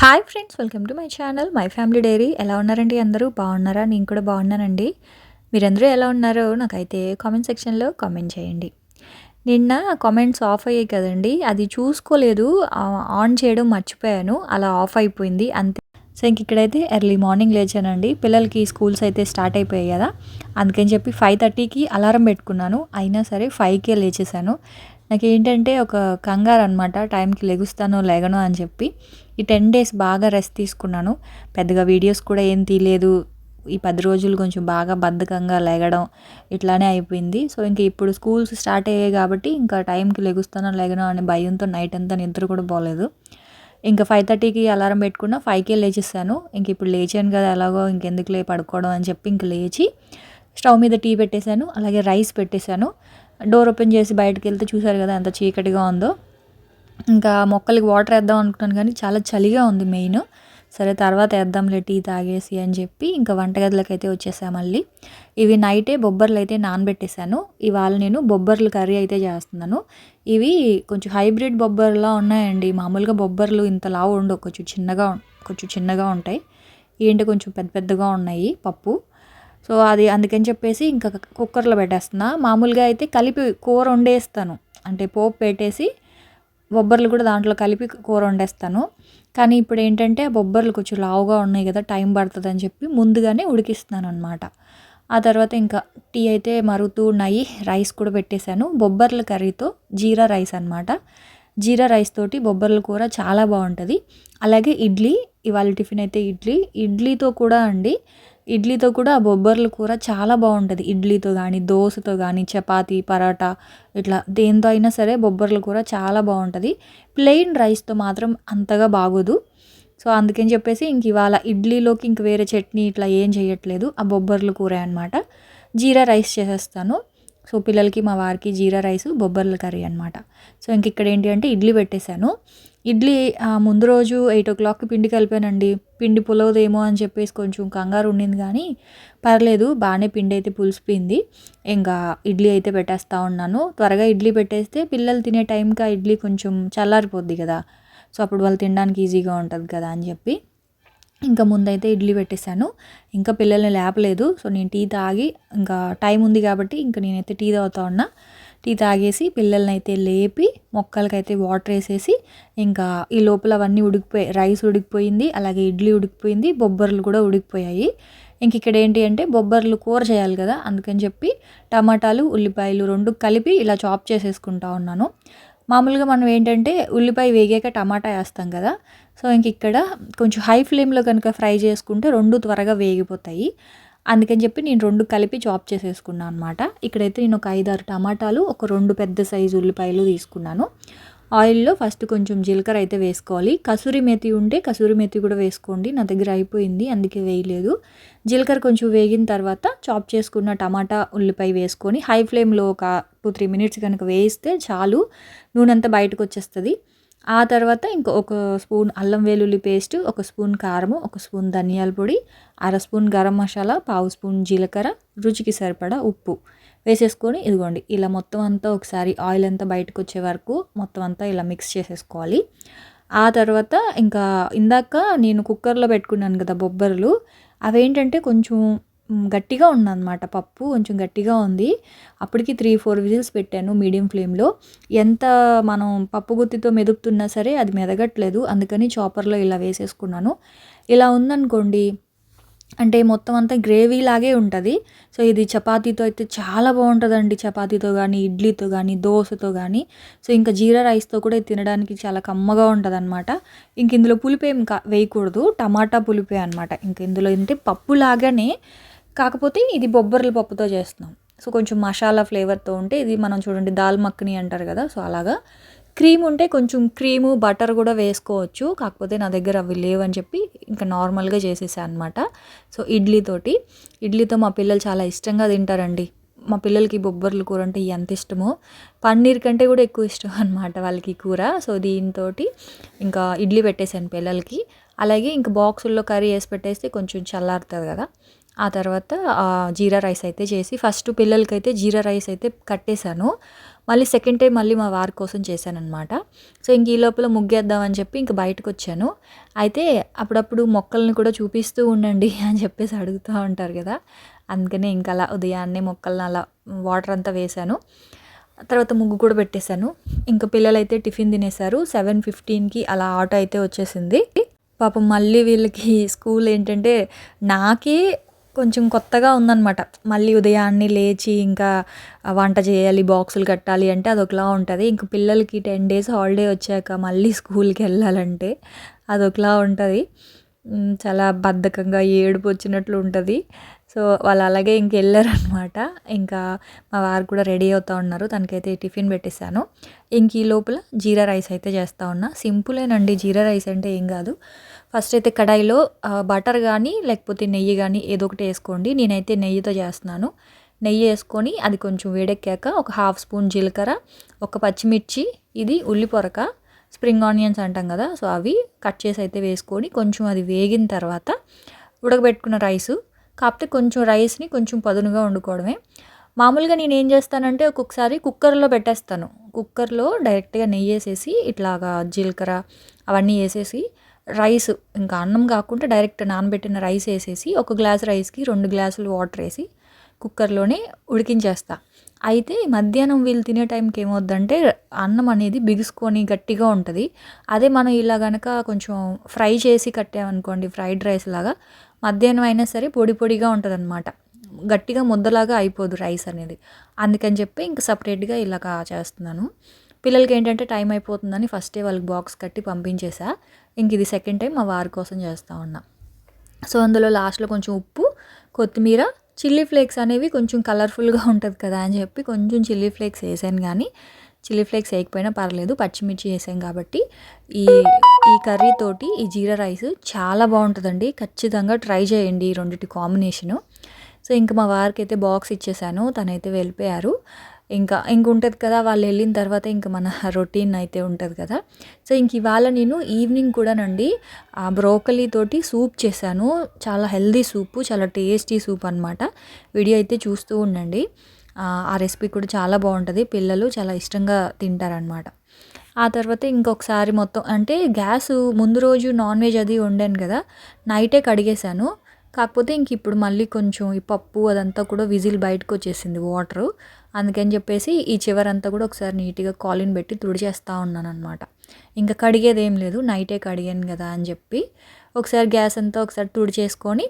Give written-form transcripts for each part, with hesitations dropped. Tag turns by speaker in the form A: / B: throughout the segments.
A: Hi friends, welcome to my channel my family dairy. ఎలా ఉన్నారండి? అందరూ బాగున్నారా? నేను కూడా బాగున్నానండి. మీరందరూ ఎలా ఉన్నారో నాకైతే కామెంట్ సెక్షన్లో కామెంట్ చేయండి. నిన్న కామెంట్స్ ఆఫ్ అయ్యాయి కదండి, అది చూసుకోలేదు, ఆన్ చేయడం మర్చిపోయాను, అలా ఆఫ్ అయిపోయింది అంతే. సో ఇంక ఇక్కడైతే ఎర్లీ మార్నింగ్ లేచానండి. పిల్లలకి స్కూల్స్ అయితే స్టార్ట్ అయిపోయాయి కదా, అందుకని చెప్పి 5:30కి అలారం పెట్టుకున్నాను. అయినా సరే 5కే లేచేసాను. నాకేంటంటే ఒక కంగారు అనమాట, టైంకి లెగుస్తానో లేగనో అని చెప్పి. ఈ 10 డేస్ బాగా రెస్ట్ తీసుకున్నాను. పెద్దగా వీడియోస్ కూడా ఏం తీయలేదు. ఈ 10 రోజులు కొంచెం బాగా బద్ధకంగా లెగడం ఇట్లానే అయిపోయింది. సో ఇంక ఇప్పుడు స్కూల్స్ స్టార్ట్ అయ్యాయి కాబట్టి ఇంకా టైంకి లెగుస్తానో లేగనో అనే భయంతో నైట్ అంతా నిద్ర కూడా పోలేదు. ఇంకా 5:30కి అలారం పెట్టుకున్న, 5కే లేచేసాను. ఇంక ఇప్పుడు లేచాను కదా, ఎలాగో ఇంకెందుకులే పడుకోవడం అని చెప్పి ఇంక లేచి స్టవ్ మీద టీ పెట్టేశాను, అలాగే రైస్ పెట్టేశాను. డోర్ ఓపెన్ చేసి బయటకు వెళ్తే చూసారు కదా ఎంత చీకటిగా ఉందో. ఇంకా మొక్కలకి వాటర్ వేద్దాం అనుకున్నాను కానీ చాలా చలిగా ఉంది మెయిన్. సరే తర్వాత వేద్దాంలే టీ తాగేసి అని చెప్పి ఇంకా వంటగదిలోకి అయితే వచ్చేసా మళ్ళీ. ఇవి నైటే బొబ్బర్లు అయితే నానబెట్టేశాను. ఇవాళ నేను బొబ్బర్లు కర్రీ అయితే చేస్తున్నాను. ఇవి కొంచెం హైబ్రిడ్ బొబ్బర్లా ఉన్నాయండి. మామూలుగా బొబ్బర్లు ఇంత లావు ఉండవు, కొంచెం చిన్నగా ఉంటాయి. ఏంటి కొంచెం పెద్ద పెద్దగా ఉన్నాయి పప్పు. సో అది అందుకని చెప్పేసి ఇంకా కుక్కర్లో పెట్టేస్తున్నా. మామూలుగా అయితే కలిపి కూర వండేస్తాను, అంటే పోపు పెట్టేసి బొబ్బర్లు కూడా దాంట్లో కలిపి కూర వండేస్తాను. కానీ ఇప్పుడు ఏంటంటే ఆ బొబ్బర్లు కొంచెం లావుగా ఉన్నాయి కదా, టైం పడుతుందని చెప్పి ముందుగానే ఉడికిస్తున్నాను అనమాట. ఆ తర్వాత ఇంకా టీ అయితే మరుగుతూ ఉన్నాయి, రైస్ కూడా పెట్టేశాను. బొబ్బర్ల కర్రీతో జీరా రైస్ అనమాట. జీరా రైస్ తోటి బొబ్బర్ల కూర చాలా బాగుంటుంది. అలాగే ఇడ్లీ, ఇవాళ టిఫిన్ అయితే ఇడ్లీతో కూడా ఇడ్లీతో కూడా ఆ బొబ్బర్ల కూర చాలా బాగుంటుంది. ఇడ్లీతో కానీ, దోశతో కానీ, చపాతీ, పరాటా ఇట్లా దేంతో అయినా సరే బొబ్బర్ల కూర చాలా బాగుంటుంది. ప్లెయిన్ రైస్తో మాత్రం అంతగా బాగోదు. సో అందుకని చెప్పేసి ఇంక ఇవాళ ఇడ్లీలోకి ఇంక వేరే చట్నీ ఇట్లా ఏం చేయట్లేదు, ఆ బొబ్బర్ల కూర అనమాట. జీరా రైస్ చేసేస్తాను. సో పిల్లలకి మా వారికి జీరా రైస్, బొబ్బర్ల కర్రీ అనమాట. సో ఇంక ఇక్కడ ఏంటి అంటే ఇడ్లీ పెట్టేశాను. ఇడ్లీ ముందు రోజు 8 o'clockకి పిండి కలిపానండి. పిండి పులవదేమో అని చెప్పేసి కొంచెం కంగారు ఉండింది కానీ పర్లేదు, బాగానే పిండి అయితే పులిసిపోయింది. ఇంకా ఇడ్లీ అయితే పెట్టేస్తూ ఉన్నాను. త్వరగా ఇడ్లీ పెట్టేస్తే పిల్లలు తినే టైంకి ఆ ఇడ్లీ కొంచెం చల్లారిపోద్ది కదా, సో అప్పుడు వాళ్ళు తినడానికి ఈజీగా ఉంటుంది కదా అని చెప్పి ఇంకా ముందైతే ఇడ్లీ పెట్టేశాను. ఇంకా పిల్లల్ని లేపలేదు. సో నేను టీ తాగి, ఇంకా టైం ఉంది కాబట్టి ఇంకా నేనైతే టీ తాగుతా ఉన్నా. టీ తాగేసి పిల్లల్ని అయితే లేపి మొక్కలకైతే వాటర్ వేసేసి ఇంకా ఈ లోపల అవన్నీ ఉడికిపోయాయి. రైస్ ఉడికిపోయింది, అలాగే ఇడ్లీ ఉడికిపోయింది, బొబ్బర్లు కూడా ఉడికిపోయాయి. ఇంక ఇక్కడ ఏంటి అంటే బొబ్బర్లు కూర చేయాలి కదా, అందుకని చెప్పి టమాటాలు, ఉల్లిపాయలు 2 కలిపి ఇలా చాప్ చేసేసుకుంటా ఉన్నాను. మామూలుగా మనం ఏంటంటే ఉల్లిపాయ వేగాక టమాటా వేస్తాం కదా, సో ఇంక ఇక్కడ కొంచెం హై ఫ్లేమ్లో కనుక ఫ్రై చేసుకుంటే 2 త్వరగా వేగిపోతాయి. అందుకని చెప్పి నేను 2 కలిపి చాప్ చేసేసుకున్నాను అనమాట. ఇక్కడైతే నేను ఒక 5-6 టమాటాలు, ఒక 2 పెద్ద సైజు ఉల్లిపాయలు తీసుకున్నాను. ఆయిల్లో ఫస్ట్ కొంచెం జీలకర్ర అయితే వేసుకోవాలి. కసూరి మేతి ఉంటే కసూరి మేతి కూడా వేసుకోండి, నా దగ్గర అయిపోయింది అందుకే వేయలేదు. జీలకర్ర కొంచెం వేగిన తర్వాత చాప్ చేసుకున్న టమాటా, ఉల్లిపాయ వేసుకొని హై ఫ్లేమ్లో ఒక 2-3 మినిట్స్ కనుక వేయిస్తే చాలు, నూనె అంతా బయటకు వచ్చేస్తుంది. ఆ తర్వాత ఒక స్పూన్ అల్లం వెల్లుల్లి పేస్ట్, ఒక స్పూన్ కారము, ఒక స్పూన్ ధనియాల పొడి, 1/2 స్పూన్ గరం మసాలా, 1/2 స్పూన్ జీలకర్ర, రుచికి సరిపడా ఉప్పు వేసేసుకొని ఇదిగోండి ఇలా మొత్తం అంతా ఒకసారి ఆయిల్ అంతా బయటకు వచ్చే వరకు మొత్తం అంతా ఇలా మిక్స్ చేసేసుకోవాలి. ఆ తర్వాత ఇంకా ఇందాక నేను కుక్కర్లో పెట్టుకున్నాను కదా బొబ్బర్లు, అవేంటంటే కొంచెం గట్టిగా ఉందన్నమాట. పప్పు కొంచెం గట్టిగా ఉంది. అప్పటికి 3-4 విజిల్స్ పెట్టాను మీడియం ఫ్లేమ్లో. ఎంత మనం పప్పు గుత్తితో మెదుపుతున్నా సరే అది మెదగట్లేదు, అందుకని చాపర్లో ఇలా వేసేసుకున్నాను. ఇలా ఉందనుకోండి అంటే మొత్తం అంతా గ్రేవీ లాగే ఉంటుంది. సో ఇది చపాతీతో అయితే చాలా బాగుంటుందండి. చపాతీతో కానీ, ఇడ్లీతో కానీ, దోశతో కానీ. సో ఇంకా జీరా రైస్తో కూడా తినడానికి చాలా కమ్మగా ఉంటుంది అనమాట. ఇంక ఇందులో పులిపేం వేయకూడదు, టమాటా పులిపే అనమాట. ఇంక ఇందులో ఏంటి పప్పు లాగానే, కాకపోతే ఇది బొబ్బర్ల పప్పుతో చేస్తున్నాం. సో కొంచెం మసాలా ఫ్లేవర్తో ఉంటే ఇది మనం చూడండి దాల్ మక్కని అంటారు కదా, సో అలాగా. క్రీమ్ ఉంటే కొంచెం క్రీము, బటర్ కూడా వేసుకోవచ్చు, కాకపోతే నా దగ్గర అవి లేవని చెప్పి ఇంకా నార్మల్గా చేసేసాను అనమాట. సో ఇడ్లీతో మా పిల్లలు చాలా ఇష్టంగా తింటారండి. మా పిల్లలకి బొబ్బర్ల కూర అంటే ఎంత ఇష్టమో, పన్నీర్ కంటే కూడా ఎక్కువ ఇష్టం అనమాట వాళ్ళకి కూర. సో దీంతో ఇంకా ఇడ్లీ పెట్టేశాను పిల్లలకి. అలాగే ఇంకా బాక్సుల్లో కర్రీ వేసి పెట్టేస్తే కొంచెం చల్లారుతుంది కదా. ఆ తర్వాత జీరా రైస్ అయితే చేసి ఫస్ట్ పిల్లలకైతే జీరా రైస్ అయితే కట్టేశాను. మళ్ళీ సెకండ్ టైం మళ్ళీ మా వారి కోసం చేశాననమాట. సో ఇంక ఈ లోపల ముగ్గేద్దామని చెప్పి ఇంక బయటకొచ్చాను. అయితే అప్పుడప్పుడు మొక్కల్ని కూడా చూపిస్తూ ఉండండి అని చెప్పేసి అడుగుతూ ఉంటారు కదా! అందుకనే ఇంక అలా ఉదయాన్నే మొక్కల్ని అలా వాటర్ అంతా వేశాను. తర్వాత ముగ్గు కూడా పెట్టేశాను. ఇంక పిల్లలైతే టిఫిన్ తినేశారు. 7:15కి అలా ఆటో అయితే వచ్చేసింది. పాపం మళ్ళీ వీళ్ళకి స్కూల్ ఏంటంటే నాకే కొంచెం కొత్తగా ఉందనమాట. మళ్ళీ ఉదయాన్నే లేచి ఇంకా వంట చేయాలి, బాక్సులు కట్టాలి అంటే అదొకలా ఉంటది. ఇంక పిల్లలకి 10 డేస్ హాలిడే వచ్చాక మళ్ళీ స్కూల్‌కెళ్ళాలంటే అదొకలా ఉంటది. చాలా బద్ధకంగా ఏడుపు వచ్చినట్లు ఉంటది. సో వాళ్ళు అలాగే ఇంకెళ్ళారనమాట. ఇంకా మా వారు కూడా రెడీ అవుతా ఉన్నారు. తనకైతే టిఫిన్ పెట్టేశాను. ఇంక ఈ లోపల జీరా రైస్ అయితే చేస్తా ఉన్నా. సింపులేనండి, జీరా రైస్ అంటే ఏం కాదు. ఫస్ట్ అయితే కడాయిలో బటర్ కానీ లేకపోతే నెయ్యి కానీ ఏదో ఒకటి వేసుకోండి. నేనైతే నెయ్యితో చేస్తున్నాను. నెయ్యి వేసుకొని అది కొంచెం వేడెక్కాక ఒక 1/2 స్పూన్ జీలకర్ర, ఒక పచ్చిమిర్చి, ఇది ఉల్లి పొరక, స్ప్రింగ్ ఆనియన్స్ అంటాం కదా, సో అవి కట్ చేసి అయితే వేసుకొని కొంచెం అది వేగిన తర్వాత ఉడకబెట్టుకున్న రైసు, కాకపోతే కొంచెం రైస్ని కొంచెం పదునుగా వండుకోవడమే. మామూలుగా నేను ఏం చేస్తానంటే ఒక్కొక్కసారి కుక్కర్లో పెట్టేస్తాను. కుక్కర్లో డైరెక్ట్గా నెయ్యి వేసేసి ఇట్లాగా జీలకర్ర అవన్నీ వేసేసి రైస్ ఇంకా అన్నం కాకుండా డైరెక్ట్ నానబెట్టిన రైస్ వేసేసి ఒక గ్లాస్ రైస్కి 2 గ్లాసులు వాటర్ వేసి కుక్కర్లోనే ఉడికించేస్తా. అయితే మధ్యాహ్నం వీళ్ళు తినే టైంకి ఏమవుద్దంటే అన్నం అనేది బిగుసుకొని గట్టిగా ఉంటుంది. అదే మనం ఇలా గనక కొంచెం ఫ్రై చేసి కట్టామనుకోండి, ఫ్రైడ్ రైస్ లాగా, మధ్యాహ్నం అయినా సరే పొడి పొడిగా ఉంటుందన్నమాట. గట్టిగా ముద్దలాగా అయిపోదు రైస్ అనేది. అందుకని చెప్పి ఇంక సపరేట్గా ఇలాగా చేస్తున్నాను. పిల్లలకి ఏంటంటే టైం అయిపోతుందని ఫస్టే వాళ్ళకి బాక్స్ కట్టి పంపించేసా. ఇంక ఇది సెకండ్ టైం మా వారి కోసం చేస్తూ ఉన్నా. సో అందులో లాస్ట్లో కొంచెం ఉప్పు, కొత్తిమీర, చిల్లీ ఫ్లేక్స్ అనేవి కొంచెం కలర్ఫుల్గా ఉంటుంది కదా అని చెప్పి కొంచెం చిల్లీ ఫ్లేక్స్ వేసాను. కానీ చిల్లీ ఫ్లేక్స్ వేయకపోయినా పర్లేదు, పచ్చిమిర్చి వేసాం కాబట్టి. ఈ ఈ కర్రీతోటి ఈ జీరా రైస్ చాలా బాగుంటుందండి. ఖచ్చితంగా ట్రై చేయండి ఈ రెండిటి కాంబినేషను. సో ఇంక మా వారికి అయితే బాక్స్ ఇచ్చేసాను, తనైతే వెళ్ళిపోయారు. ఇంక ఉంటుంది కదా, వాళ్ళు వెళ్ళిన తర్వాత ఇంక మన రొటీన్ అయితే ఉంటుంది కదా. సో ఇంక ఇవాళ నేను ఈవినింగ్ కూడానండి బ్రోకలీ తోటి సూప్ చేశాను. చాలా హెల్దీ సూపు, చాలా టేస్టీ సూప్ అనమాట. వీడియో అయితే చూస్తూ ఉండండి. ఆ రెసిపీ కూడా చాలా బాగుంటుంది, పిల్లలు చాలా ఇష్టంగా తింటారనమాట. ఆ తర్వాత ఇంకొకసారి మొత్తం అంటే గ్యాస్ ముందు రోజు నాన్ వెజ్ అది వండాను కదా, నైటే కడిగేశాను. కాకపోతే ఇంక ఇప్పుడు మళ్ళీ కొంచెం ఈ పప్పు అదంతా కూడా విజిల్ బయటకు వచ్చేసింది వాటరు. అందుకని చెప్పేసి ఈ చివరంతా కూడా ఒకసారి నీట్గా కాలిన్ పెట్టి తుడిచేస్తూ ఉన్నాను అనమాట. ఇంకా కడిగేది ఏం లేదు, నైటే కడిగాను కదా అని చెప్పి ఒకసారి గ్యాస్ అంతా ఒకసారి తుడిచేసుకొని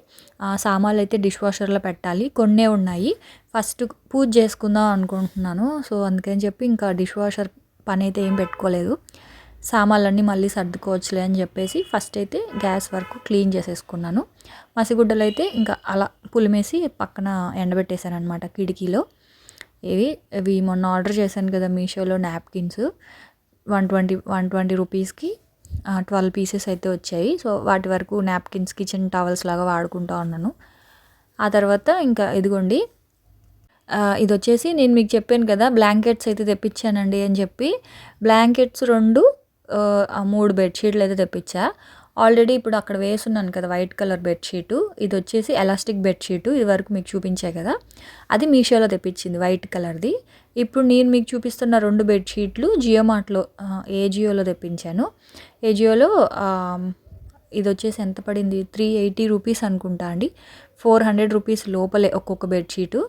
A: సామాన్లు అయితే డిష్ వాషర్లో పెట్టాలి. కొన్నే ఉన్నాయి, ఫస్ట్ పూజ చేసుకుందాం అనుకుంటున్నాను. సో అందుకని చెప్పి ఇంకా డిష్ వాషర్ పని అయితే ఏం పెట్టుకోలేదు. సామాన్లన్నీ మళ్ళీ సర్దుకోవచ్చులే అని చెప్పేసి ఫస్ట్ అయితే గ్యాస్ వరకు క్లీన్ చేసేసుకున్నాను. మసిగుడ్డలు అయితే ఇంకా అలా పులిమేసి పక్కన ఎండబెట్టేశాను అనమాట కిటికీలో. ఇవి మొన్న ఆర్డర్ చేశాను కదా మీషోలో నాప్కిన్స్, 120 రూపీస్కి 12 పీసెస్ అయితే వచ్చాయి. సో వాటి వరకు నాప్కిన్స్, కిచెన్ టవల్స్ లాగా వాడుకుంటూ ఉన్నాను. ఆ తర్వాత ఇంకా ఇదిగోండి, ఇది వచ్చేసి నేను మీకు చెప్పాను కదా బ్లాంకెట్స్ అయితే తెప్పించానండి అని చెప్పి. బ్లాంకెట్స్ 2, 3 బెడ్షీట్లు అయితే తెప్పించా. ఆల్రెడీ ఇప్పుడు అక్కడ వేసున్నాను కదా వైట్ కలర్ బెడ్షీటు, ఇది వచ్చేసి ఎలాస్టిక్ బెడ్షీటు, ఇది వరకు మీకు చూపించా కదా, అది మీషోలో తెప్పించింది వైట్ కలర్ది. ఇప్పుడు నేను మీకు చూపిస్తున్న 2 బెడ్షీట్లు జియోమార్ట్లో, ఏజియోలో తెప్పించాను. ఏజియోలో ఇది వచ్చేసి ఎంత పడింది, 380 రూపీస్ అనుకుంటా అండి. 400 రూపీస్ లోపలే ఒక్కొక్క బెడ్షీటు,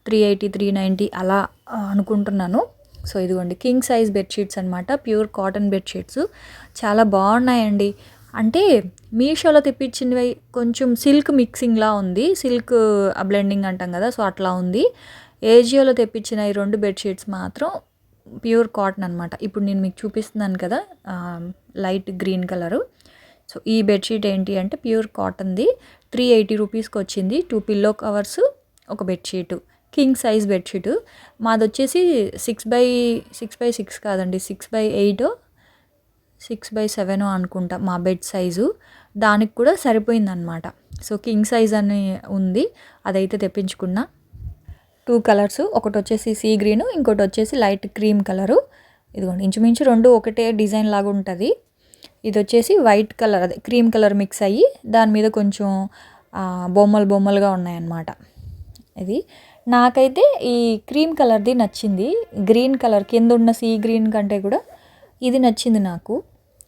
A: 380, 390 అలా అనుకుంటున్నాను. సో ఇదిగోండి కింగ్ సైజ్ బెడ్షీట్స్ అనమాట, ప్యూర్ కాటన్ బెడ్షీట్స్, చాలా బాగున్నాయండి. అంటే మీషోలో తెప్పించినవి కొంచెం సిల్క్ మిక్సింగ్లా ఉంది, సిల్క్ బ్లెండింగ్ అంటాం కదా, సో అట్లా ఉంది. ఏజియోలో తెప్పించిన ఈ 2 బెడ్షీట్స్ మాత్రం ప్యూర్ కాటన్ అనమాట. ఇప్పుడు నేను మీకు చూపిస్తున్నాను కదా లైట్ గ్రీన్ కలరు. సో ఈ బెడ్షీట్ ఏంటి అంటే ప్యూర్ కాటన్ది, 380 రూపీస్కి వచ్చింది. 2 పిల్లో కవర్స్, ఒక బెడ్షీటు, కింగ్ సైజ్ బెడ్షీటు. మాది వచ్చేసి 6x6 కాదండి, 6x8, 6x7 అనుకుంటా మా బెడ్ సైజు. దానికి కూడా సరిపోయిందనమాట. సో కింగ్ సైజ్ అని ఉంది, అదైతే తెప్పించుకున్నా. 2 కలర్స్, ఒకటి వచ్చేసి సీ గ్రీను, ఇంకోటి వచ్చేసి లైట్ క్రీమ్ కలరు. ఇదిగోండి ఇంచుమించు 2 ఒకటే డిజైన్ లాగా ఉంటుంది. ఇది వచ్చేసి వైట్ కలర్, అదే క్రీమ్ కలర్ మిక్స్ అయ్యి దాని మీద కొంచెం బొమ్మలుగా ఉన్నాయన్నమాట. ఇది నాకైతే ఈ క్రీమ్ కలర్‌ది నచ్చింది. గ్రీన్ కలర్ కిందున్న సీ గ్రీన్ కంటే కూడా ఇది నచ్చింది నాకు.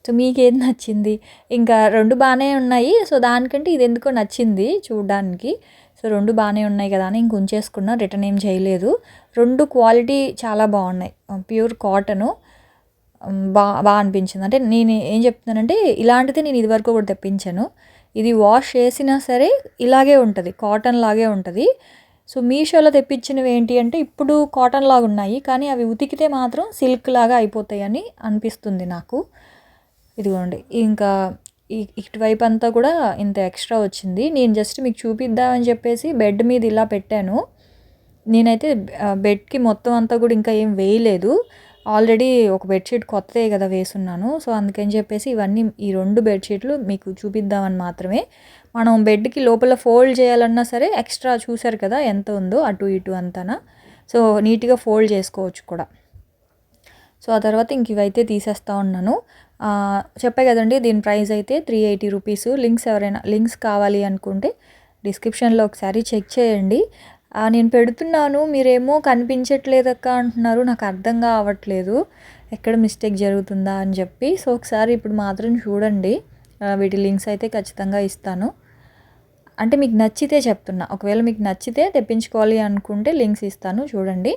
A: సో, మీకేది నచ్చింది? ఇంకా 2 బానే ఉన్నాయి. సో, దానికంటే ఇదెందుకో నచ్చింది చూడ్డానికి. సో, 2 బానే ఉన్నాయి కదా అని ఇంక ఉంచేసుకున్నా. రిటర్న్ ఏం చేయలేదు. 2 క్వాలిటీ చాలా బాగున్నాయి. Pure cotton. బా అనిపించింది. అంటే నేను ఏం చెప్తున్నానంటే ఇలాంటిది నేను ఇదివరకు కూడా తెప్పించాను. ఇది వాష్ చేసినా సరే ఇలాగే ఉంటది. కాటన్ లాగే ఉంటది. సో, మీషోలో తెప్పించినవి ఏంటి అంటే ఇప్పుడు కాటన్ లాగా ఉన్నాయి. కానీ అవి ఉతికితే మాత్రం సిల్క్ లాగా అయిపోతాయని అనిపిస్తుంది నాకు. ఇదిగోండి. ఇంకా ఇటువైపు అంతా కూడా ఇంత ఎక్స్ట్రా వచ్చింది. నేను జస్ట్ మీకు చూపిద్దామని చెప్పేసి బెడ్ మీద ఇలా పెట్టాను. నేనైతే బెడ్‌కి మొత్తం అంతా కూడా ఇంకా ఏం వేయలేదు. ఆల్రెడీ ఒక బెడ్‌షీట్ కొత్తదే కదా వేసున్నాను. సో, అందుకని చెప్పేసి ఇవన్నీ ఈ 2 బెడ్‌షీట్లు మీకు చూపిద్దామని మాత్రమే. మనం బెడ్‌కి లోపల ఫోల్డ్ చేయాలన్నా సరే ఎక్స్ట్రా చూసారు కదా ఎంత ఉందో అటు ఇటు అంతాన. సో, నీట్‌గా ఫోల్డ్ చేసుకోవచ్చు కూడా. సో, ఆ తర్వాత ఇంక ఇవైతే తీసేస్తా ఉన్నాను. చెప్పా కదండీ దీని ప్రైస్ అయితే 380 రూపీస్. లింక్స్ కావాలి అనుకుంటే డిస్క్రిప్షన్‌లో ఒకసారి చెక్ చేయండి. నేను పెడుతున్నాను మీరేమో కనిపించట్లేదక్క అంటున్నారు. నాకు అర్థం కావట్లేదు ఎక్కడ మిస్టేక్ జరుగుతుందా అని చెప్పి. సో, ఒకసారి ఇప్పుడు మాత్రం చూడండి. వీటి లింక్స్ అయితే ఖచ్చితంగా ఇస్తాను. అంటే మీకు నచ్చితే చెప్తున్నా. ఒకవేళ మీకు నచ్చితే తెప్పించుకోవాలి అనుకుంటే లింక్స్ ఇస్తాను చూడండి.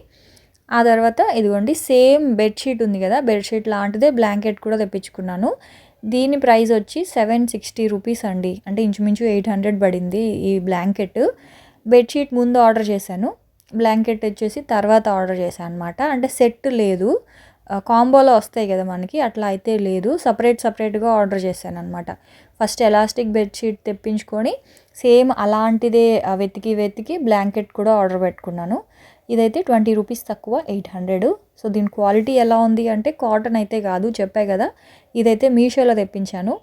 A: ఆ తర్వాత ఇదిగోండి సేమ్ బెడ్‌షీట్ ఉంది కదా! బెడ్‌షీట్ లాంటిదే బ్లాంకెట్ కూడా తెప్పించుకున్నాను. దీని ప్రైస్ వచ్చి 760 రూపీస్ అండి. అంటే ఇంచుమించు 800 పడింది ఈ బ్లాంకెట్. బెడ్‌షీట్ ముందు ఆర్డర్ చేశాను. బ్లాంకెట్ వచ్చేసి తర్వాత ఆర్డర్ చేశాను అనమాట. అంటే సెట్ లేదు. కాంబోలో వస్తాయి కదా మనకి అట్లా అయితే లేదు. సపరేట్‌గా ఆర్డర్ చేశాననమాట. ఫస్ట్ ఎలాస్టిక్ బెడ్‌షీట్ తెప్పించుకొని సేమ్ అలాంటిదే వెతికి బ్లాంకెట్ కూడా ఆర్డర్ పెట్టుకున్నాను. ఇదైతే 20 రూపీస్ తక్కువ 800. సో, దీని క్వాలిటీ ఎలా ఉంది అంటే కాటన్ అయితే కాదు చెప్పా కదా! ఇదైతే మీషోలో తెప్పించాను.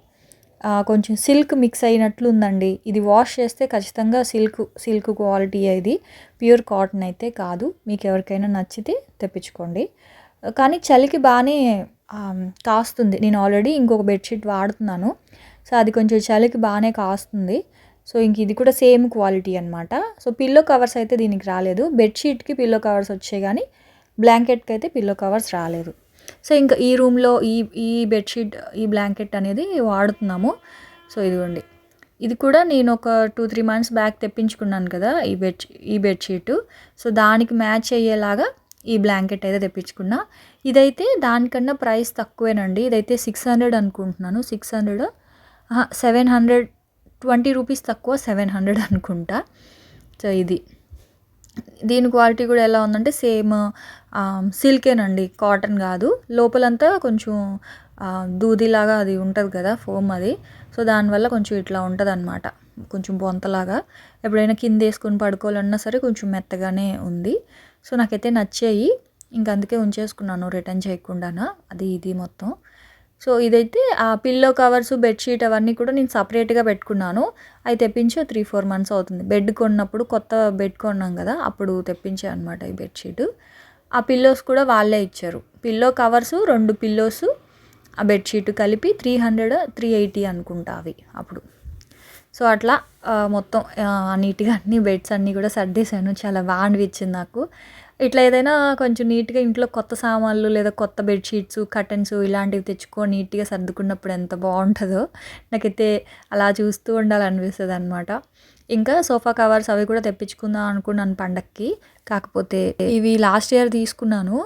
A: కొంచెం సిల్క్ మిక్స్ అయినట్లు ఉందండి. ఇది వాష్ చేస్తే ఖచ్చితంగా సిల్క్ క్వాలిటీయే ఇది. ప్యూర్ కాటన్ అయితే కాదు. మీకు ఎవరికైనా నచ్చితే తెప్పించుకోండి. కానీ చలికి బానే కాస్తుంది. నేను ఆల్రెడీ ఇంకొక బెడ్‌షీట్ వాడుతున్నాను. సో, అది కొంచెం చలికి బానే కాస్తుంది. సో, ఇంక ఇది కూడా సేమ్ క్వాలిటీ అనమాట. సో, పిల్లో కవర్స్ అయితే దీనికి రాలేదు. బెడ్‌షీట్‌కి పిల్లో కవర్స్ వచ్చాయి గానీ బ్లాంకెట్‌కి అయితే పిల్లో కవర్స్ రాలేదు. సో, ఇంకా ఈ రూమ్‌లో ఈ బెడ్‌షీట్ ఈ బ్లాంకెట్ అనేది వాడుతున్నాము. సో, ఇదిగోండి. ఇది కూడా నేను ఒక 2-3 మంత్స్ బ్యాక్ తెప్పించుకున్నాను కదా! ఈ బెడ్‌షీటు. సో, దానికి మ్యాచ్ అయ్యేలాగా ఈ బ్లాంకెట్ అయితే తెప్పించుకున్నా. ఇదైతే దానికన్నా ప్రైస్ తక్కువేనండి. ఇదైతే 600 అనుకుంటున్నాను. 600 720 రూపీస్ తక్కువ 700 అనుకుంటా. సో, ఇది. దీని క్వాలిటీ కూడా ఎలా ఉందంటే సేమ్ సిల్కేనండి. కాటన్ కాదు. లోపలంతా కొంచెం దూదిలాగా అది ఉంటది కదా! ఫోమ్ అది. సో, దానివల్ల కొంచెం ఇట్లా ఉంటదనమాట. కొంచెం బొంతలాగా. ఎప్పుడైనా కిందేసుకొని పడుకోవాలన్నా సరే కొంచెం మెత్తగానే ఉంది. సో, నాకైతే నచ్చాయి. ఇంక అందుకే ఉంచేసుకున్నాను రిటర్న్ చేయకుండాన. అది ఇది మొత్తం. సో, ఇదైతే పిల్లో కవర్స్, బెడ్‌షీట్ అవన్నీ కూడా నేను సెపరేట్‌గా పెట్టుకున్నాను. అవి తెప్పించి 3-4 మంత్స్ అవుతుంది. బెడ్ కొన్నప్పుడు కొత్త బెడ్ కొన్నాం కదా! అప్పుడు తెప్పించా అనమాట ఈ బెడ్‌షీటు. ఆ పిల్లోస్ కూడా వాళ్ళే ఇచ్చారు. పిల్లో కవర్సు, 2 పిల్లోసు, ఆ బెడ్‌షీట్ కలిపి 300, 380 అనుకుంటా అవి అప్పుడు. సో, అట్లా మొత్తం నీట్‌గా అన్ని బెడ్స్ అన్నీ కూడా సర్దేశాను. చాలా బా అనిపించింది నాకు. ఇట్లా ఏదైనా కొంచెం నీట్‌గా ఇంట్లో కొత్త సామాన్లు లేదా కొత్త బెడ్‌షీట్స్, కర్టెన్స్ ఇలాంటివి తెచ్చుకొని నీట్‌గా సర్దుకున్నప్పుడు ఎంత బావుంటదో. నాకైతే అలా చూస్తూ ఉండాలనిపిస్తదనమాట. ఇంకా సోఫా కవర్స్ అవి కూడా తెప్పించుకుందాం అనుకున్నాను పండక్కి. కాకపోతే ఇవి లాస్ట్ ఇయర్ తీసుకున్నాను.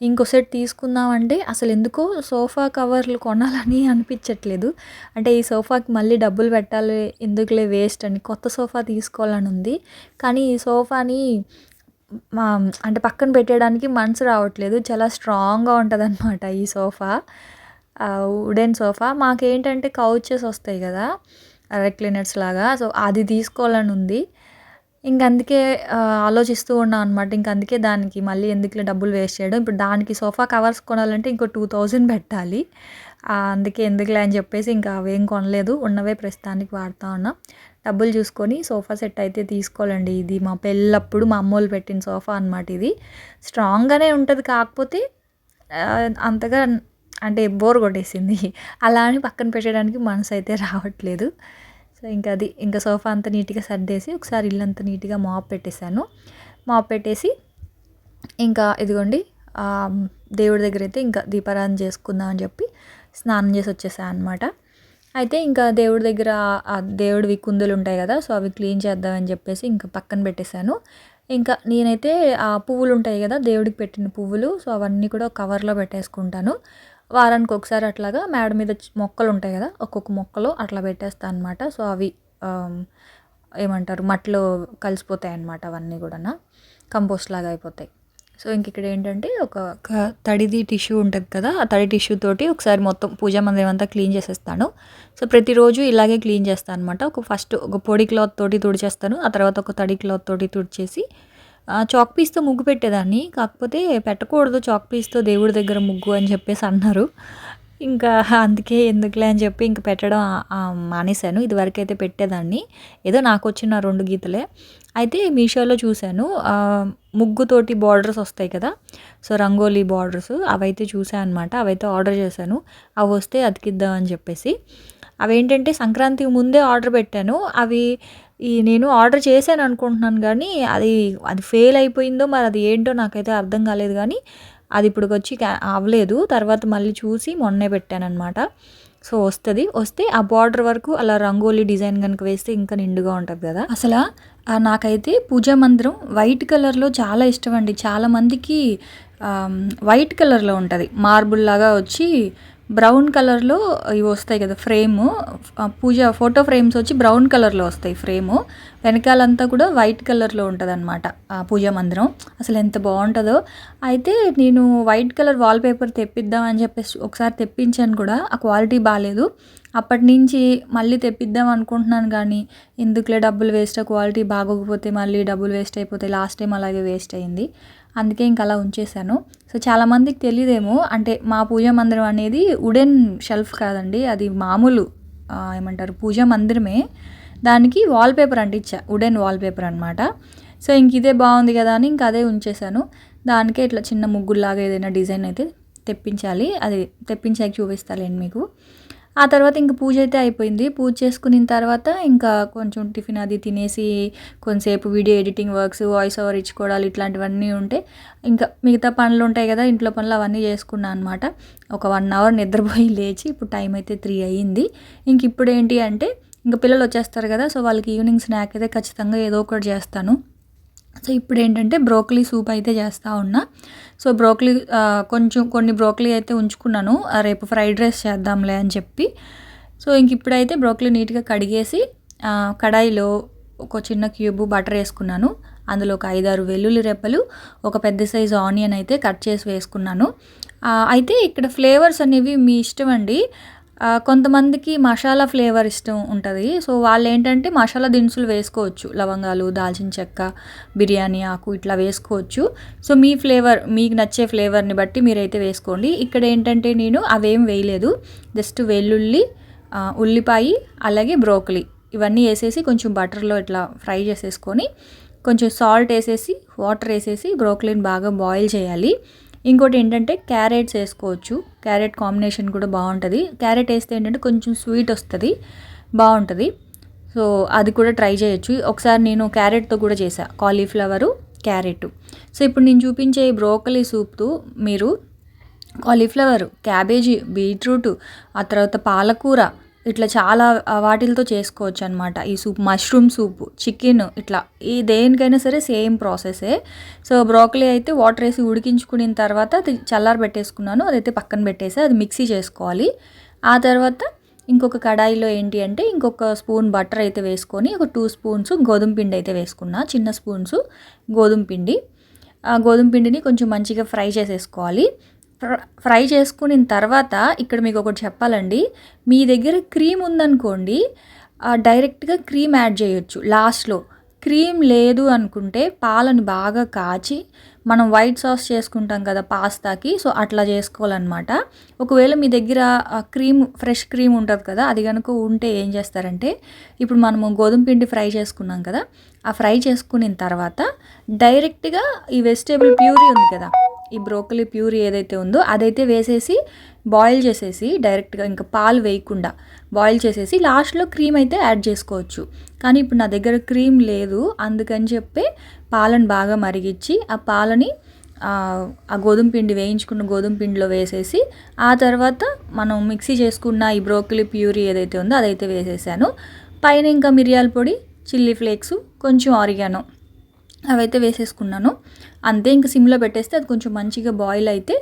A: ఇంకో సెట్ తీసుకుందామంటే అసలెందుకో సోఫా కవర్లు కొనాలని అనిపించట్లేదు. అంటే ఈ సోఫాకి మళ్ళీ డబ్బులు పెట్టాలి ఎందుకులే వేస్ట్ అని కొత్త సోఫా తీసుకోవాలని ఉంది. కానీ ఈ సోఫాని అంటే పక్కన పెట్టేయడానికి మనసు రావట్లేదు. చాలా స్ట్రాంగ్‌గా ఉంటదనమాట ఈ సోఫా. Wooden sofa. మాకేంటంటే కౌచెస్ వస్తాయి కదా! రెక్లైనర్స్ లాగా. సో, అది తీసుకోవాలని ఉంది. అందుకే ఆలోచిస్తూ ఉన్నా అనమాట. అందుకే దానికి మళ్ళీ ఎందుకులే డబ్బులు వేస్ట్ చేయడం. ఇప్పుడు దానికి సోఫా కవర్స్ కొనాలంటే ఇంకో 2000 పెట్టాలి. అందుకే ఎందుకులే అని చెప్పేసి ఇంకా అవేం కొనలేదు. ఉన్నవే ప్రస్తుతానికి వాడుతా ఉన్నా. డబ్బులు చూసుకొని సోఫా సెట్ అయితే తీసుకోవాలండి. ఇది మా పెళ్ళప్పుడు మా అమ్మోళ్ళు పెట్టిన సోఫా అనమాట ఇది. స్ట్రాంగ్‌గానే ఉంటది. కాకపోతే అంతగా అంటే బోర్ కొట్టేసింది. అలా అని పక్కన పెట్టడానికి మనసైతే రావట్లేదు. సో, ఇంకా సోఫా అంతా నీట్‌గా సర్దేసి ఒకసారి ఇల్లంతా నీట్‌గా మాప్ పెట్టేశాను. మాప్ పెట్టేసి ఇంకా ఇదిగోండి దేవుడి దగ్గర అయితే ఇంకా దీపారాధన చేసుకుందాం అని చెప్పి స్నానం చేసి వచ్చేసాను అనమాట. అయితే ఇంకా దేవుడి దగ్గర దేవుడివి కుందులు ఉంటాయి కదా, సో అవి క్లీన్ చేద్దామని చెప్పేసి ఇంకా పక్కన పెట్టేశాను. ఇంకా నేనైతే ఆ పువ్వులు ఉంటాయి కదా, దేవుడికి పెట్టిన పువ్వులు, సో అవన్నీ కూడా కవర్లో పెట్టేసుకుంటాను. వారానికి ఒకసారి అట్లాగా మేడ మీద మొక్కలు ఉంటాయి కదా, ఒక్కొక్క మొక్కలు అట్లా పెట్టేస్తాను అనమాట. సో అవి ఏమంటారు, మట్టిలో కలిసిపోతాయి అన్నమాట, అవన్నీ కూడా కంపోస్ట్ లాగా అయిపోతాయి. సో ఇంక ఇక్కడ ఏంటంటే ఒక తడిది టిష్యూ ఉంటుంది కదా, ఆ తడి టిష్యూ తోటి ఒకసారి మొత్తం పూజా మందిరం అంతా క్లీన్ చేసేస్తాను. సో ప్రతిరోజు ఇలాగే క్లీన్ చేస్తాను అనమాట. ఫస్ట్ ఒక పొడి క్లాత్ తోటి తుడిచేస్తాను, ఆ తర్వాత ఒక తడి క్లాత్ తోటి తుడిచేసి చాక్ పీస్తో ముగ్గు పెట్టేదాన్ని. కాకపోతే పెట్టకూడదు చాక్ పీస్తో దేవుడి దగ్గర ముగ్గు అని చెప్పేసి అన్నారు. ఇంకా అందుకే ఎందుకులే అని చెప్పి ఇంక పెట్టడం మానేశాను. ఇదివరకు అయితే పెట్టేదాన్ని, ఏదో నాకు వచ్చిన 2 గీతలే. అయితే మీషోలో చూశాను ముగ్గుతోటి బార్డర్స్ వస్తాయి కదా, సో రంగోలీ బార్డర్స్ అవైతే చూసాను అనమాట. అవైతే ఆర్డర్ చేశాను, అవి వస్తే అతికిద్దాం అని చెప్పేసి. అవేంటంటే సంక్రాంతికి ముందే ఆర్డర్ పెట్టాను. అవి నేను ఆర్డర్ చేశాను అనుకుంటున్నాను, కానీ అది ఫెయిల్ అయిపోయిందో మరి అది ఏంటో నాకైతే అర్థం కాలేదు. కానీ అది ఇప్పుడు వచ్చి అవ్వలేదు. తర్వాత మళ్ళీ చూసి మొన్నే పెట్టానమాట. సో వస్తే ఆ బార్డర్ వరకు అలా రంగోలీ డిజైన్ కనుక వేస్తే ఇంకా నిండుగా ఉంటుంది కదా. అసలు నాకైతే పూజా మందిరం వైట్ కలర్లో చాలా ఇష్టం అండి. చాలామందికి వైట్ కలర్లో ఉంటుంది, మార్బుల్ లాగా వచ్చి బ్రౌన్ కలర్లో ఇవి వస్తాయి కదా ఫ్రేము, ఫోటో ఫ్రేమ్స్ వచ్చి బ్రౌన్ కలర్లో వస్తాయి ఫ్రేము, వెనకాలంతా కూడా వైట్ కలర్లో ఉంటుంది అనమాట పూజా మందిరం. అసలు ఎంత బాగుంటుందో. అయితే నేను వైట్ కలర్ వాల్పేపర్ తెప్పిద్దాం అని చెప్పేసి ఒకసారి తెప్పించాను కూడా, ఆ క్వాలిటీ బాగాలేదు. అప్పటి నుంచి మళ్ళీ తెప్పిద్దాం అనుకుంటున్నాను, కానీ ఎందుకులే డబ్బులు వేస్ట్, క్వాలిటీ బాగోకపోతే మళ్ళీ డబ్బులు వేస్ట్ అయిపోతాయి. లాస్ట్ టైం అలాగే వేస్ట్ అయింది, అందుకే ఇంక అలా ఉంచేశాను. సో చాలామందికి తెలియదేమో, అంటే మా పూజా మందిరం అనేది వుడెన్ షెల్ఫ్ కాదండి, అది మామూలు ఏమంటారు పూజా మందిరమే. దానికి వాల్పేపర్ అంటించా, వుడెన్ వాల్పేపర్ అనమాట. సో ఇంక ఇదే బాగుంది కదా అని ఇంక అదే ఉంచేశాను. దానికే ఇట్లా చిన్న ముగ్గులాగా ఏదైనా డిజైన్ అయితే తెప్పించాలి, అది తెప్పించాక చూపిస్తాలేండి మీకు. ఆ తర్వాత ఇంక పూజ అయితే అయిపోయింది. పూజ చేసుకున్న తర్వాత ఇంకా కొంచెం టిఫిన్ అది తినేసి కొంతసేపు video editing works, voice over ఇచ్చుకోవడాలు ఇట్లాంటివన్నీ ఉంటే ఇంకా మిగతా పనులు ఉంటాయి కదా, ఇంట్లో పనులు అవన్నీ చేసుకున్నాను అనమాట. ఒక 1 అవర్ నిద్రపోయి లేచి ఇప్పుడు టైం అయితే 3 అయ్యింది. ఇంక ఇప్పుడు ఏంటి అంటే ఇంకా పిల్లలు వచ్చేస్తారు కదా, సో వాళ్ళకి ఈవినింగ్ స్నాక్ అయితే ఖచ్చితంగా ఏదో ఒకటి చేస్తాను. సో ఇప్పుడు ఏంటంటే బ్రోకలీ సూప్ అయితే చేస్తూ ఉన్నా. సో బ్రోకలీ కొన్ని బ్రోకలీ అయితే ఉంచుకున్నాను, రేపు ఫ్రైడ్ రైస్ చేద్దాంలే అని చెప్పి. సో ఇంక ఇప్పుడైతే బ్రోకలీ నీట్గా కడిగేసి కడాయిలో ఒక చిన్న క్యూబ్ బటర్ వేసుకున్నాను. అందులో ఒక 5-6 వెల్లుల్లి రెప్పలు, ఒక పెద్ద సైజు ఆనియన్ అయితే కట్ చేసి వేసుకున్నాను. అయితే ఇక్కడ ఫ్లేవర్స్ అనేవి మీ ఇష్టం అండి. కొంతమందికి మసాలా ఫ్లేవర్ ఇష్టం ఉంటుంది. సో వాళ్ళు ఏంటంటే మసాలా దినుసులు వేసుకోవచ్చు, లవంగాలు, దాల్చిన చెక్క, బిర్యానీ ఆకు ఇట్లా వేసుకోవచ్చు. సో మీ ఫ్లేవర్, మీకు నచ్చే ఫ్లేవర్ని బట్టి మీరైతే వేసుకోండి. ఇక్కడ ఏంటంటే నేను అవేం వేయలేదు, జస్ట్ వెల్లుల్లి, ఉల్లిపాయ, అలాగే బ్రోకలీ ఇవన్నీ వేసేసి కొంచెం బటర్లో ఇట్లా ఫ్రై చేసేసుకొని కొంచెం సాల్ట్ వేసేసి వాటర్ వేసేసి బ్రోకలీని బాగా బాయిల్ చేయాలి. ఇంకోటి ఏంటంటే క్యారెట్స్ వేసుకోవచ్చు, క్యారెట్ కాంబినేషన్ కూడా బాగుంటుంది. క్యారెట్ వేస్తే ఏంటంటే కొంచెం స్వీట్ వస్తుంది, బాగుంటుంది. సో అది కూడా ట్రై చేయొచ్చు. ఒకసారి నేను క్యారెట్తో కూడా చేశాను, కాలీఫ్లవరు, క్యారెట్. సో ఇప్పుడు నేను చూపించే బ్రోకలీ సూప్తో మీరు కాలీఫ్లవర్, క్యాబేజీ, బీట్రూట్, ఆ తర్వాత పాలకూర ఇట్లా చాలా వాటిలతో చేసుకోవచ్చు అనమాట ఈ సూప్. మష్రూమ్ సూప్, చికెన్, ఇట్లా ఈ దేనికైనా సరే సేమ్ ప్రాసెసే. సో బ్రోకలీ అయితే వాటర్ వేసి ఉడికించుకున్న తర్వాత అది చల్లారి పెట్టేసుకున్నాను, అదైతే పక్కన పెట్టేసి అది మిక్సీ చేసుకోవాలి. ఆ తర్వాత ఇంకొక కడాయిలో ఏంటి అంటే ఇంకొక స్పూన్ బటర్ అయితే వేసుకొని ఒక 2 స్పూన్స్ గోధుమ పిండి అయితే వేసుకున్నా, చిన్న స్పూన్స్ గోధుమ పిండి. ఆ గోధుమ పిండిని కొంచెం మంచిగా ఫ్రై చేసేసుకోవాలి. ఫ్రై చేసుకున్న తర్వాత ఇక్కడ మీకు ఒకటి చెప్పాలండి, మీ దగ్గర క్రీమ్ ఉందనుకోండి డైరెక్ట్గా క్రీమ్ యాడ్ చేయొచ్చు లాస్ట్లో. క్రీమ్ లేదు అనుకుంటే పాలను బాగా కాచి మనం వైట్ సాస్ చేసుకుంటాం కదా పాస్తాకి, సో అట్లా చేసుకోవాలన్నమాట. ఒకవేళ మీ దగ్గర క్రీమ్, ఫ్రెష్ క్రీమ్ ఉంటుంది కదా, అది కనుక ఉంటే ఏం చేస్తారంటే ఇప్పుడు మనము గోధుమ పిండి ఫ్రై చేసుకున్నాం కదా, ఆ ఫ్రై చేసుకున్న తర్వాత డైరెక్ట్గా ఈ వెజిటేబుల్ ప్యూరీ ఉంది కదా, ఈ బ్రోకలీ ప్యూరీ ఏదైతే ఉందో అదైతే వేసేసి బాయిల్ చేసేసి డైరెక్ట్గా ఇంకా పాలు వేయకుండా బాయిల్ చేసేసి లాస్ట్లో క్రీమ్ అయితే యాడ్ చేసుకోవచ్చు. కానీ ఇప్పుడు నా దగ్గర క్రీమ్ లేదు, అందుకని చెప్పి పాలను బాగా మరిగించి ఆ పాలని ఆ గోధుమ పిండి వేయించుకున్న గోధుమ పిండిలో వేసేసి ఆ తర్వాత మనం మిక్సీ చేసుకున్న ఈ బ్రోకలీ ప్యూరీ ఏదైతే ఉందో అదైతే వేసేసాను. పైన ఇంకా మిరియాల పొడి, చిల్లీ ఫ్లేక్స్, కొంచెం ఆరిగానో అవైతే వేసేసుకున్నాను. అంతే, ఇంకా సిమ్లో పెట్టేస్తే అది కొంచెం మంచిగా బాయిల్ అయితే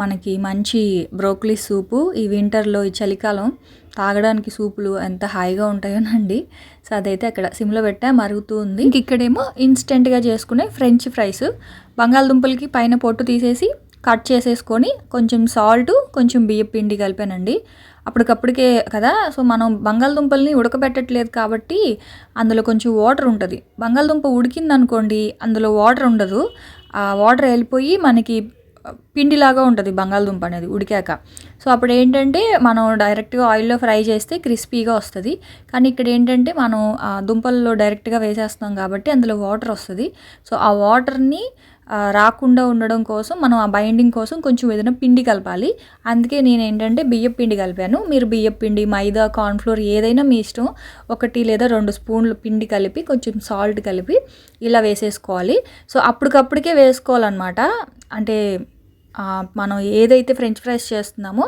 A: మనకి మంచి బ్రోకలీ సూపు ఈ వింటర్లో ఈ చలికాలం తాగడానికి సూపులు ఎంత హాయిగా ఉంటాయోనండి. సో అదైతే అక్కడ సిమ్లో పెట్టా మరుగుతూ ఉంది. ఇంక ఇక్కడేమో ఇన్స్టెంట్గా చేసుకునే ఫ్రెంచ్ ఫ్రైస్, బంగాళదుంపలకి పైన పొట్టు తీసేసి కట్ చేసేసుకొని కొంచెం సాల్ట్, కొంచెం బియ్యం పిండి కలిపానండి. అప్పటికప్పటికే కదా, సో మనం బంగాళదుంపల్ని ఉడకబెట్టట్లేదు కాబట్టి అందులో కొంచెం వాటర్ ఉంటుంది. బంగాళదుంప ఉడికిందనుకోండి అందులో వాటర్ ఉండదు, ఆ వాటర్ వెళ్ళిపోయి మనకి పిండిలాగా ఉంటుంది బంగాళదుంప అనేది ఉడికాక. సో అప్పుడు ఏంటంటే మనం డైరెక్ట్గా ఆయిల్లో ఫ్రై చేస్తే క్రిస్పీగా వస్తుంది. కానీ ఇక్కడ ఏంటంటే మనం దుంపల్లో డైరెక్ట్గా వేసేస్తాం కాబట్టి అందులో వాటర్ వస్తుంది. సో ఆ వాటర్ని రాకుండా ఉండడం కోసం మనం ఆ బైండింగ్ కోసం కొంచెం ఏదైనా పిండి కలపాలి. అందుకే నేను ఏంటంటే బియ్యం పిండి కలిపాను. మీరు బియ్యం పిండి, మైదా, కార్న్ఫ్లోర్ ఏదైనా మీ ఇష్టం, 1 లేదా 2 స్పూన్లు పిండి కలిపి కొంచెం సాల్ట్ కలిపి ఇలా వేసేసుకోవాలి. సో అప్పటికప్పటికే వేసుకోవాలన్నమాట. అంటే మనం ఏదైతే ఫ్రెంచ్ ఫ్రైస్ చేస్తున్నామో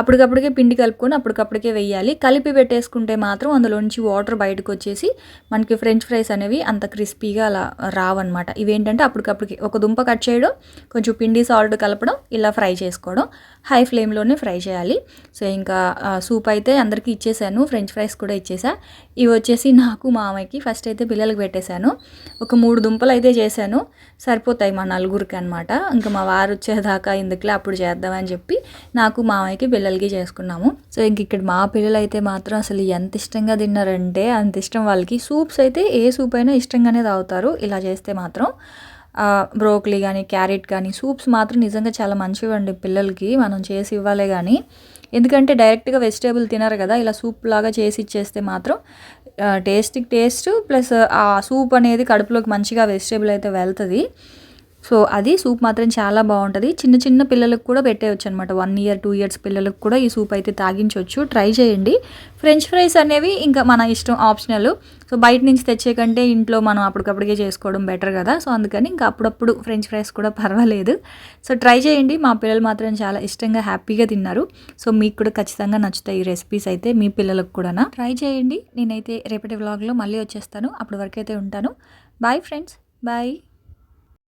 A: అప్పటికప్పటికే పిండి కలుపుకొని అప్పటికప్పటికే వేయాలి. కలిపి పెట్టేసుకుంటే మాత్రం అందులో నుంచి వాటర్ బయటకు వచ్చేసి మనకి ఫ్రెంచ్ ఫ్రైస్ అనేవి అంత క్రిస్పీగా అలా రావన్నమాట. ఇవేంటంటే అప్పటికప్పటికి ఒక దుంప కట్ చేయడం, కొంచెం పిండి సాల్ట్ కలపడం, ఇలా ఫ్రై చేసుకోవడం, హై ఫ్లేమ్లోనే ఫ్రై చేయాలి. సో ఇంకా సూప్ అయితే అందరికీ ఇచ్చేసాను, ఫ్రెంచ్ ఫ్రైస్ కూడా ఇచ్చేసా. ఇవి వచ్చేసి నాకు, మామయ్యకి ఫస్ట్ అయితే పిల్లలకి పెట్టేశాను. ఒక 3 దుంపలు అయితే చేశాను, సరిపోతాయి మా నలుగురికి అనమాట. ఇంకా మా వారు వచ్చేదాకా ఎందుకులే అప్పుడు చేద్దామని చెప్పి నాకు, మామయ్యకి, పిల్లలకి చేసుకున్నాము. సో ఇంక ఇక్కడ మా పిల్లలు అయితే మాత్రం అసలు ఎంత ఇష్టంగా తిన్నారంటే అంత ఇష్టం వాళ్ళకి. సూప్స్ అయితే ఏ సూప్ అయినా ఇష్టంగానే తాగుతారు ఇలా చేస్తే మాత్రం. బ్రోకలీ కానీ, క్యారెట్ కానీ సూప్స్ మాత్రం నిజంగా చాలా మంచివండి పిల్లలకి మనం చేసి ఇవ్వాలే కానీ. ఎందుకంటే డైరెక్ట్గా వెజిటేబుల్ తినరు కదా, ఇలా సూప్ లాగా చేసి ఇచ్చేస్తే మాత్రం టేస్ట్కి టేస్ట్ ప్లస్ ఆ సూప్ అనేది కడుపులోకి మంచిగా వెజిటేబుల్ అయితే వెళ్తుంది. సో అది సూప్ మాత్రం చాలా బాగుంటుంది. చిన్న చిన్న పిల్లలకు కూడా పెట్టేయచ్చు అనమాట. 1 ఇయర్ 2 ఇయర్స్ పిల్లలకు కూడా ఈ సూప్ అయితే తాగించవచ్చు. ట్రై చేయండి. ఫ్రెంచ్ ఫ్రైస్ అనేవి ఇంకా మన ఇష్టం, ఆప్షనల్. సో బయట నుంచి తెచ్చే కంటే ఇంట్లో మనం అప్పటికప్పటికే చేసుకోవడం బెటర్ కదా. సో అందుకని ఇంకా అప్పుడప్పుడు ఫ్రెంచ్ ఫ్రైస్ కూడా పర్వాలేదు. సో ట్రై చేయండి. మా పిల్లలు మాత్రం చాలా ఇష్టంగా హ్యాపీగా తిన్నారు. సో మీకు కూడా ఖచ్చితంగా నచ్చుతాయి ఈ రెసిపీస్ అయితే, మీ పిల్లలకు కూడా ట్రై చేయండి. నేనైతే రేపటి వ్లాగ్లో మళ్ళీ వచ్చేస్తాను. అప్పటి వరకు అయితే ఉంటాను. Bye friends, bye.